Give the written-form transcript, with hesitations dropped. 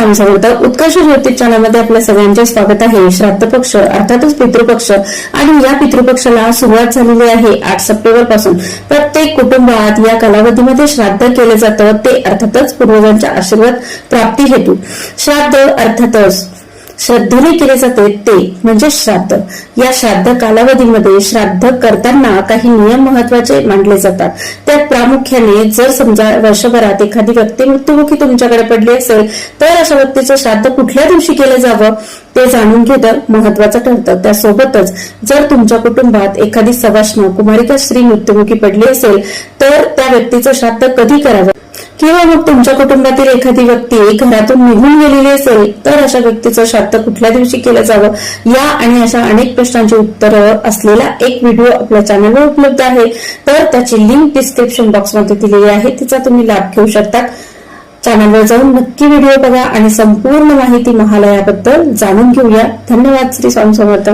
स्वामी समर्थ. उत्कर्ष ज्योतिष चॅनलमध्ये आपल्या सगळ्यांचे स्वागत आहे. श्राद्ध पक्ष अर्थातच पितृपक्ष आणि या पितृपक्षाला सुरुवात झालेली आहे 8 सप्टेंबर पासून. प्रत्येक कुटुंबात या कालावधीमध्ये श्राद्ध केले जातं, ते अर्थातच पूर्वजांच्या आशीर्वाद प्राप्ती हेतू. श्राद्ध अर्थातच श्रद्धेने केले जाते ते म्हणजे श्राद्ध. या श्राद्ध कालावधीमध्ये श्राद्ध करताना काही नियम महत्वाचे मानले जातात. त्यात प्रामुख्याने जर समजा वर्षभरात एखादी व्यक्ती मृत्युमुखी तुमच्याकडे पडली असेल तर अशा व्यक्तीचं श्राद्ध कुठल्या दिवशी केलं जावं ते जाणून घेणं महत्वाचं ठरतं. त्यासोबतच जर तुमच्या कुटुंबात एखादी सवाष्ण कुमारिका स्त्री मृत्युमुखी पडली असेल तर त्या व्यक्तीचं श्राद्ध कधी करावं, किंवा मग तुमच्या कुटुंबातील एखादी व्यक्ती घरातून निघून गेलेली असेल तर अशा व्यक्तीचं श्राद्ध कुठल्या दिवशी केलं जावं, या आणि अशा अनेक प्रश्नांची उत्तरं असलेला एक व्हिडिओ आपल्या चॅनलवर उपलब्ध आहे. तर त्याची लिंक डिस्क्रिप्शन बॉक्समध्ये दिलेली आहे, तिचा तुम्ही लाभ घेऊ शकता. चॅनलवर जाऊन नक्की व्हिडिओ बघा आणि संपूर्ण माहिती महालयाबद्दल जाणून घेऊया. धन्यवाद. श्री स्वामी समर्थ.